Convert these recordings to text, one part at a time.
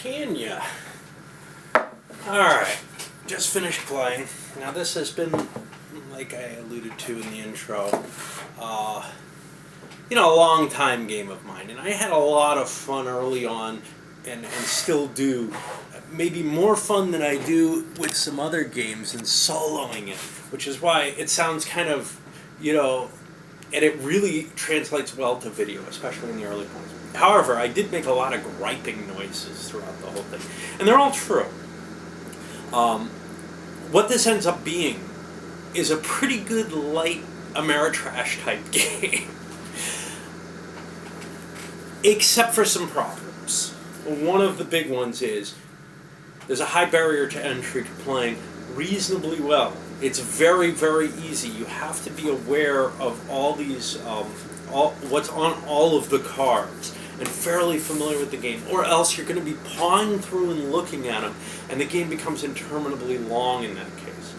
Britannia. Alright, just finished playing. Now this has been, like I alluded to in the intro, a long time game of mine. And I had a lot of fun early on, and still do. Maybe more fun than I do with some other games and soloing it. Which is why it sounds kind of, and it really translates well to video, especially in the early points. However, I did make a lot of griping noises throughout the whole thing. And they're all true. What this ends up being is a pretty good light Ameritrash type game. Except for some problems. One of the big ones is there's a high barrier to entry to playing reasonably well. It's very, very easy. You have to be aware of all these, what's on all of the cards, and fairly familiar with the game, or else you're going to be pawing through and looking at them, and the game becomes interminably long in that case.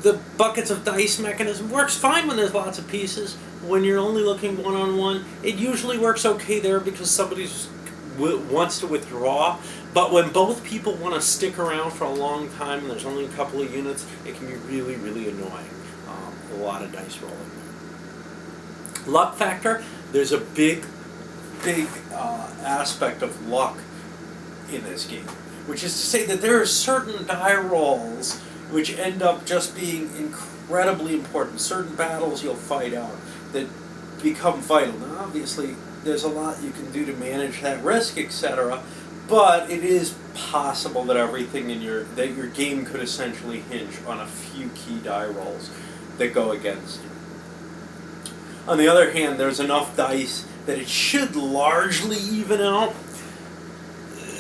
The buckets of dice mechanism works fine when there's lots of pieces. When you're only looking one-on-one, it usually works okay there because somebody wants to withdraw. But when both people want to stick around for a long time and there's only a couple of units, it can be really, really annoying. A lot of dice rolling there. Luck factor, there's a big aspect of luck in this game. Which is to say that there are certain die rolls which end up just being incredibly important. Certain battles you'll fight out that become vital. Now obviously there's a lot you can do to manage that risk, etc. But it is possible that everything in your game could essentially hinge on a few key die rolls that go against you. On the other hand, there's enough dice that it should largely even out.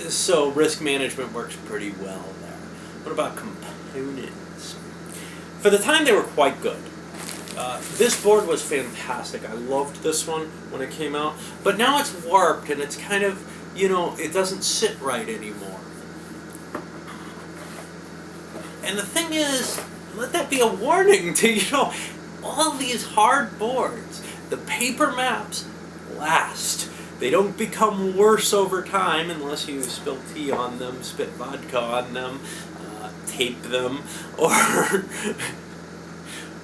So risk management works pretty well there. What about components? For the time, they were quite good. This board was fantastic. I loved this one when it came out. But now it's warped and it's kind of, it doesn't sit right anymore. And the thing is, let that be a warning to, all these hard boards. The paper maps last. They don't become worse over time unless you spill tea on them, spit vodka on them, tape them, or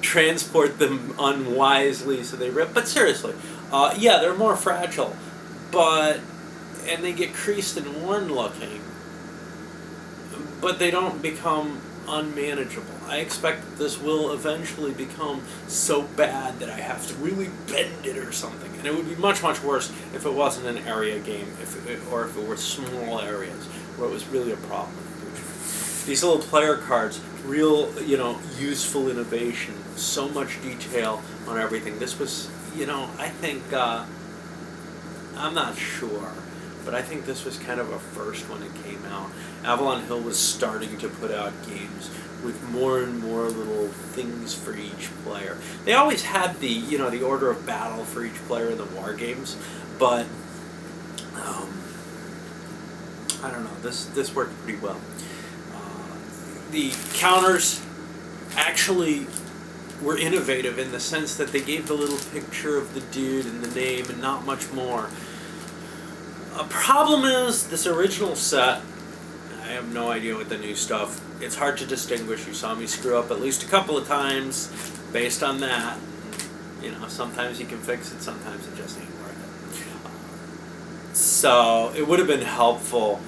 transport them unwisely so they rip. But seriously, they're more fragile, and they get creased and worn looking, but they don't become unmanageable. I expect that this will eventually become so bad that I have to really bend it or something. And it would be much, much worse if it wasn't an area game, or if it were small areas where it was really a problem. These little player cards, real, useful innovation, so much detail on everything. This was, I think, I'm not sure, but I think this was kind of a first when it came out. Avalon Hill was starting to put out games with more and more little things for each player. They always had the, the order of battle for each player in the war games, but I don't know. This worked pretty well. The counters actually were innovative in the sense that they gave the little picture of the dude and the name and not much more. A problem is this original set, I have no idea what the new stuff, it's hard to distinguish. You saw me screw up at least a couple of times based on that. Sometimes you can fix it, sometimes it just ain't worth it. So it would have been helpful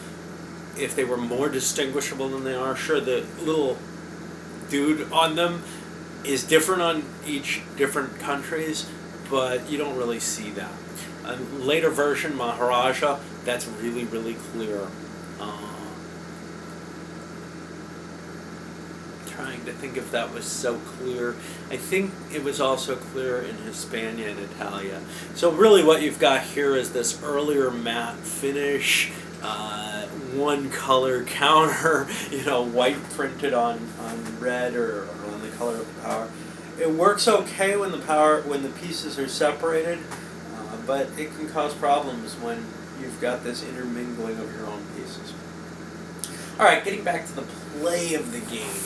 if they were more distinguishable than they are. Sure, the little dude on them is different on each different countries, but you don't really see that. A later version, Maharaja, that's really, really clear. Trying to think if that was so clear. I think it was also clear in Hispania and Italia. So really what you've got here is this earlier matte finish, one color counter, white printed on red or on the color of the power. It works okay when the pieces are separated, but it can cause problems when you've got this intermingling of your own pieces. Alright, getting back to the play of the game.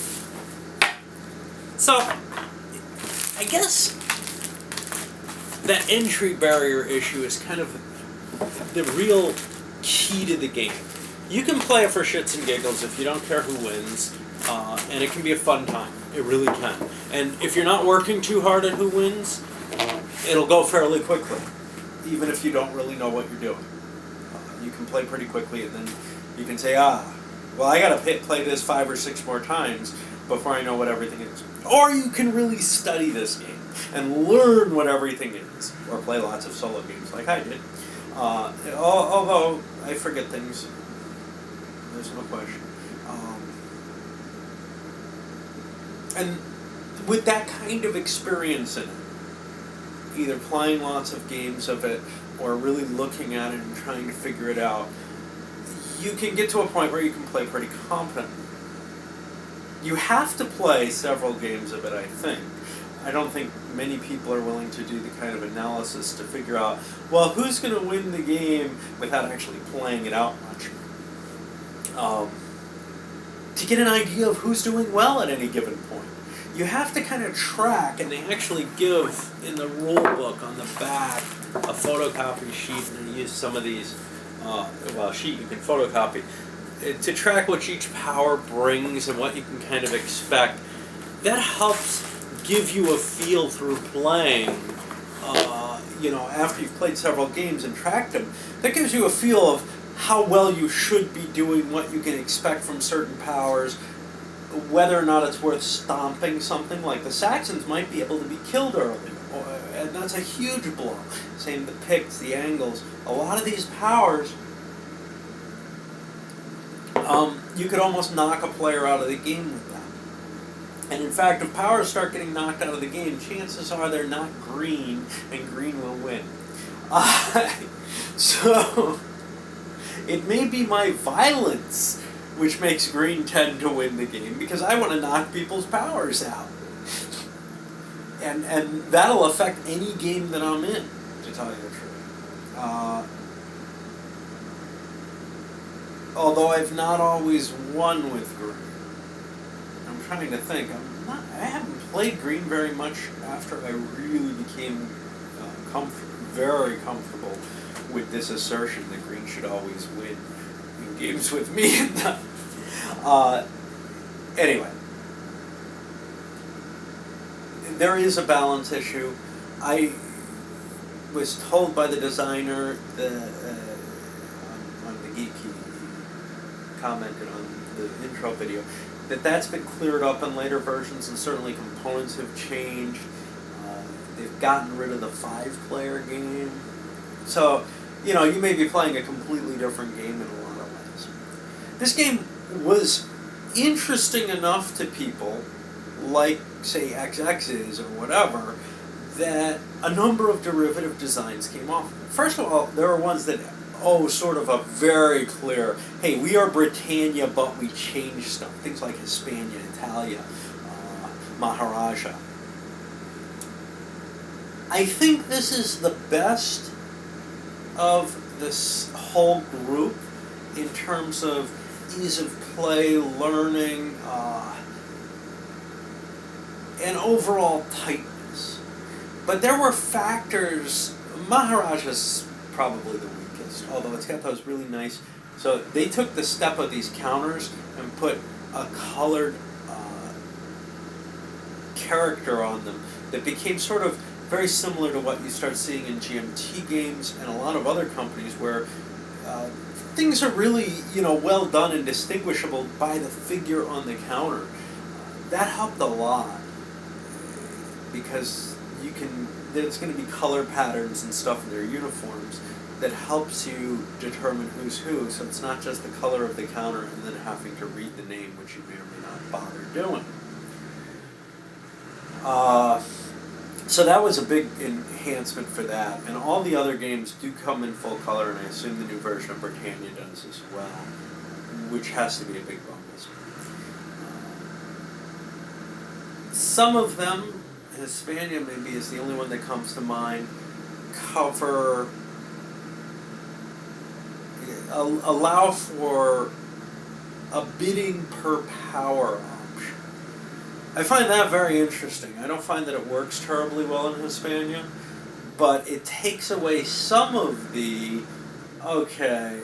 So, I guess that entry barrier issue is kind of the real key to the game. You can play it for shits and giggles if you don't care who wins, and it can be a fun time. It really can. And if you're not working too hard at who wins, it'll go fairly quickly, even if you don't really know what you're doing. You can play pretty quickly, and then you can say, well, I gotta play this 5 or 6 more times before I know what everything is. Or you can really study this game and learn what everything is, or play lots of solo games like I did. Although I forget things, there's no question. And with that kind of experience in it, either playing lots of games of it or really looking at it and trying to figure it out, you can get to a point where you can play pretty competently. You have to play several games of it, I think. I don't think many people are willing to do the kind of analysis to figure out, well, who's going to win the game without actually playing it out much. To get an idea of who's doing well at any given point. You have to kind of track, and they actually give in the rule book on the back a photocopy sheet, and they use some of these, sheet you can photocopy, to track what each power brings and what you can kind of expect. That helps give you a feel through playing, after you've played several games and tracked them. That gives you a feel of how well you should be doing, what you can expect from certain powers, whether or not it's worth stomping something. Like the Saxons might be able to be killed early, and that's a huge blow. Same the Picts, the Angles. A lot of these powers, you could almost knock a player out of the game with that. And in fact, if powers start getting knocked out of the game, chances are they're not green, and green will win. So, it may be my violence which makes green tend to win the game, because I want to knock people's powers out. And that'll affect any game that I'm in, to tell you the truth. Although I've not always won with green. I'm trying to think. I haven't played green very much after I really became very comfortable with this assertion that green should always win in games with me. Anyway, there is a balance issue. I was told by the designer on the Geek, he commented on the intro video, that's been cleared up in later versions, and certainly components have changed. They've gotten rid of the 5-player game. So, you may be playing a completely different game in a lot of ways. This game was interesting enough to people, like, say, XX is or whatever, that a number of derivative designs came off. First of all, there are ones that, sort of a very clear, hey, we are Britannia, but we changed stuff. Things like Hispania, Italia, Maharaja. I think this is the best of this whole group in terms of ease of play, learning, and overall tightness. But there were factors. Maharaja's probably the weakest, although it's got those really nice. So they took the step of these counters and put a colored character on them that became sort of very similar to what you start seeing in GMT games and a lot of other companies, where things are really, well done and distinguishable by the figure on the counter. That helped a lot, because there's going to be color patterns and stuff in their uniforms that helps you determine who's who, so it's not just the color of the counter and then having to read the name, which you may or may not bother doing. So that was a big enhancement for that, and all the other games do come in full color, and I assume the new version of Britannia does as well, which has to be a big bonus. Some of them, Hispania maybe is the only one that comes to mind, allow for a bidding per power option. I find that very interesting. I don't find that it works terribly well in Hispania, but it takes away some of the, okay,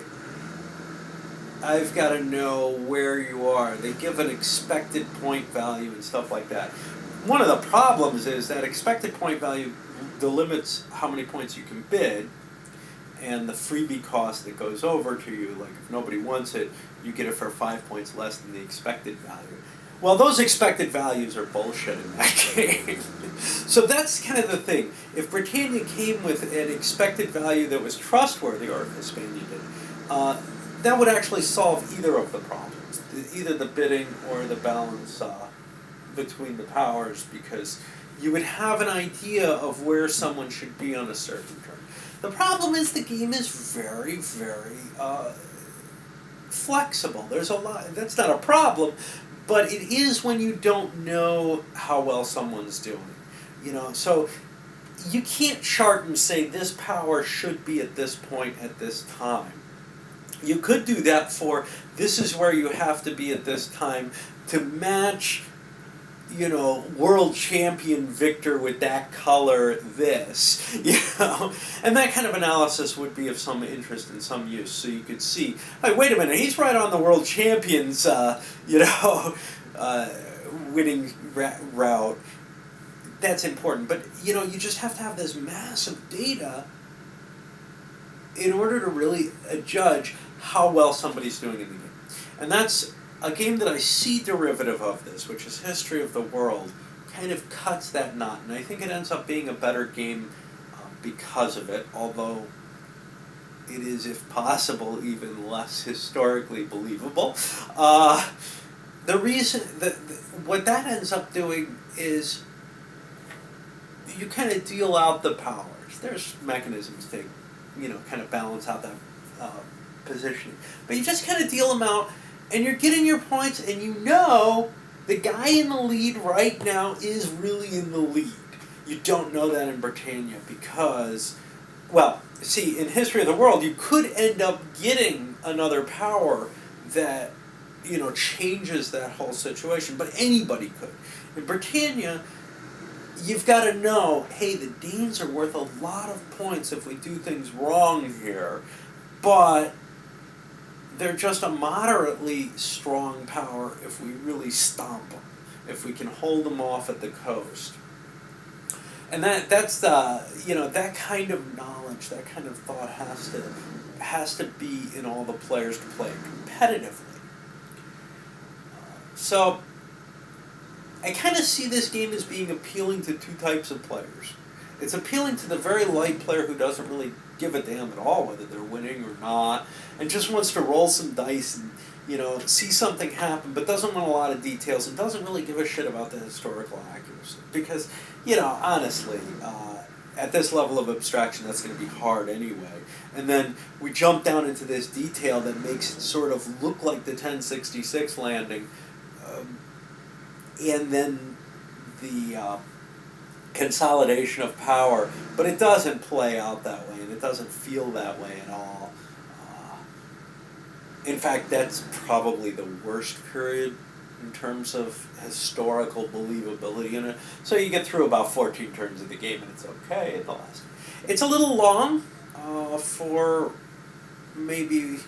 I've got to know where you are. They give an expected point value and stuff like that. One of the problems is that expected point value delimits how many points you can bid, and the freebie cost that goes over to you. Like if nobody wants it, you get it for 5 points less than the expected value. Well, those expected values are bullshit in that game. So that's kind of the thing. If Britannia came with an expected value that was trustworthy, or if Hispania did, that would actually solve either of the problems, either the bidding or the balance between the powers, because you would have an idea of where someone should be on a certain turn. The problem is the game is very, very flexible. There's a lot. That's not a problem, but it is when you don't know how well someone's doing. So you can't chart and say this power should be at this point at this time. You could do that for this is where you have to be at this time to match, world champion Victor with that color this, and that kind of analysis would be of some interest and some use. So you could see, hey, wait a minute, he's right on the world champions, winning route. That's important, but you just have to have this massive data in order to really judge how well somebody's doing in the game. And that's a game that I see derivative of this, which is History of the World, kind of cuts that knot, and I think it ends up being a better game because of it, although it is, if possible, even less historically believable. The reason that what that ends up doing is you kind of deal out the powers. There's mechanisms to kind of balance out that positioning. But you just kind of deal them out, and you're getting your points, and the guy in the lead right now is really in the lead. You don't know that in Britannia because, see, in History of the World, you could end up getting another power that, changes that whole situation, but anybody could. In Britannia, you've got to know, hey, the Danes are worth a lot of points if we do things wrong here, but they're just a moderately strong power if we really stomp them, if we can hold them off at the coast. And that's that kind of knowledge, that kind of thought has to be in all the players to play competitively. So I kind of see this game as being appealing to two types of players. It's appealing to the very light player who doesn't really give a damn at all whether they're winning or not, and just wants to roll some dice and, see something happen, but doesn't want a lot of details and doesn't really give a shit about the historical accuracy. Because, honestly, at this level of abstraction, that's going to be hard anyway. And then we jump down into this detail that makes it sort of look like the 1066 landing, and then the consolidation of power, but it doesn't play out that way, and it doesn't feel that way at all. In fact, that's probably the worst period in terms of historical believability in it. So you get through about 14 turns of the game, and it's okay at the last. It's a little long for maybe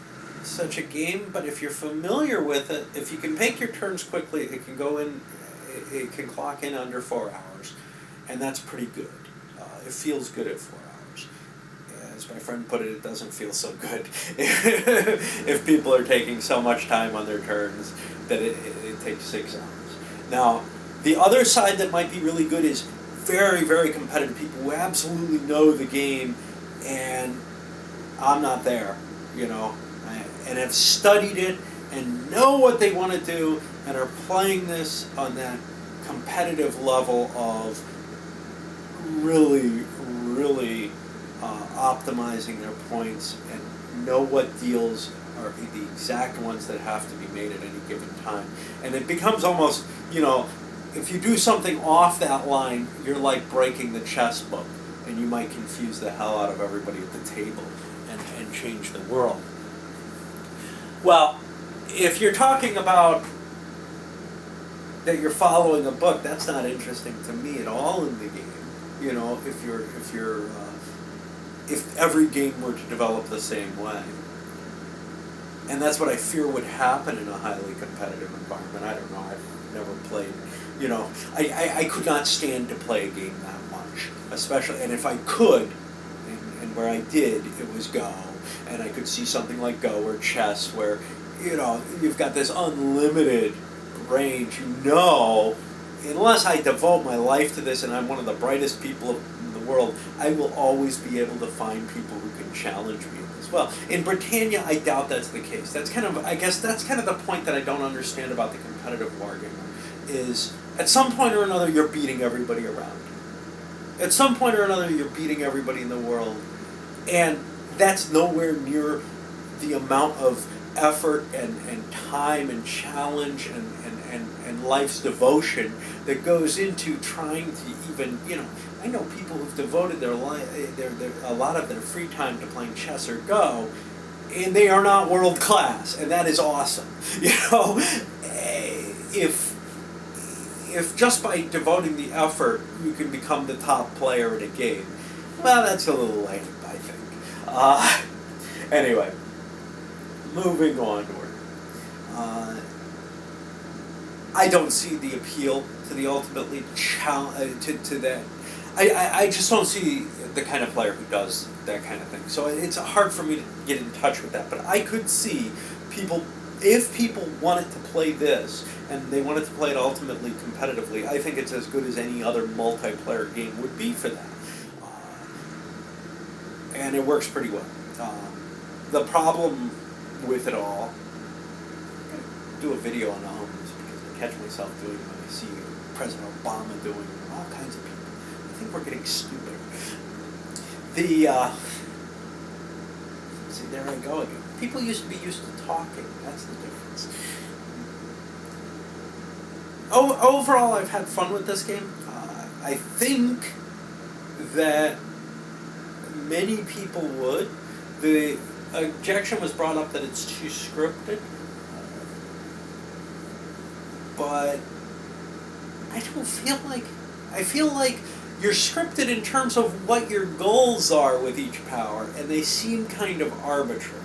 such a game, but if you're familiar with it, if you can make your turns quickly, it can clock in under 4 hours, and that's pretty good. It feels good at 4 hours. As my friend put it doesn't feel so good if people are taking so much time on their turns that it takes 6 hours. Now, the other side that might be really good is very, very competitive people who absolutely know the game, and I'm not there, and have studied it and know what they want to do and are playing this on that competitive level of really, really optimizing their points and know what deals are the exact ones that have to be made at any given time. And it becomes almost, if you do something off that line, you're like breaking the chess book, and you might confuse the hell out of everybody at the table and change the world. Well, if you're talking about that you're following a book, that's not interesting to me at all in the game. If every game were to develop the same way. And that's what I fear would happen in a highly competitive environment. I don't know. I've never played. I could not stand to play a game that much, especially. And if I could, and where I did, it was Go. And I could see something like Go or chess, where you've got this unlimited range. Unless I devote my life to this, and I'm one of the brightest people in the world, I will always be able to find people who can challenge me as well. In Britannia, I doubt that's the case. I guess that's kind of the point that I don't understand about the competitive wargamer, is at some point or another you're beating everybody around. At some point or another you're beating everybody in the world, and that's nowhere near the amount of effort and time and challenge and life's devotion that goes into trying to even, I know people who've devoted their a lot of their free time to playing chess or Go, and they are not world class, and that is awesome. If just by devoting the effort you can become the top player in a game, well, that's a little lame, I think. Anyway, moving onward. I don't see the appeal to the ultimately to that. I just don't see the kind of player who does that kind of thing. So it's hard for me to get in touch with that. But I could see people, if people wanted to play this and they wanted to play it ultimately competitively, I think it's as good as any other multiplayer game would be for that. And it works pretty well. The problem with it all, I'm going to do a video on all this because I catch myself doing it when I see President Obama doing it, and all kinds of people. I think we're getting stupider. See, there I go again. People used to be used to talking. That's the difference. Overall, I've had fun with this game. I think that many people would. The objection was brought up that it's too scripted, but I don't feel like. I feel like you're scripted in terms of what your goals are with each power, and they seem kind of arbitrary.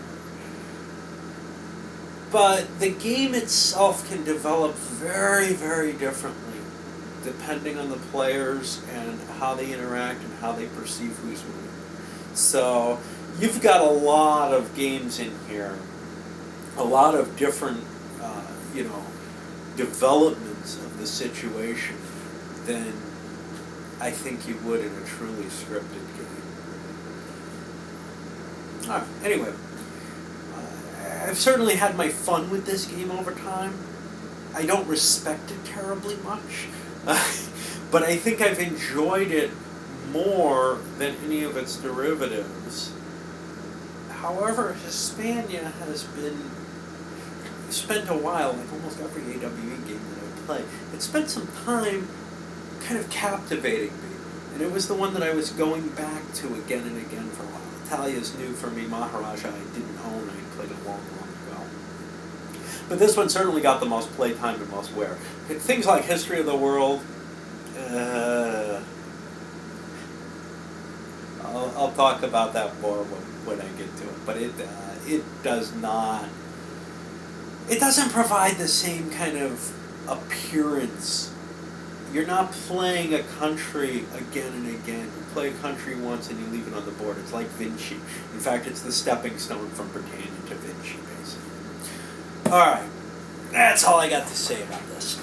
But the game itself can develop very, very differently depending on the players and how they interact and how they perceive who's winning. So you've got a lot of games in here, a lot of different, developments of the situation than I think you would in a truly scripted game. Anyway, I've certainly had my fun with this game over time. I don't respect it terribly much, but I think I've enjoyed it more than any of its derivatives. However, Hispania has spent a while, like almost every AWE game that I play, it spent some time kind of captivating me. And it was the one that I was going back to again and again for a while. Italia's new for me. Maharaja I didn't own. I played it long, long ago. But this one certainly got the most playtime and most wear. Things like History of the World, I'll talk about that more when I get to it. But it does not. It doesn't provide the same kind of appearance. You're not playing a country again and again. You play a country once and you leave it on the board. It's like Vinci. In fact, it's the stepping stone from Britannia to Vinci, basically. All right. That's all I got to say about this.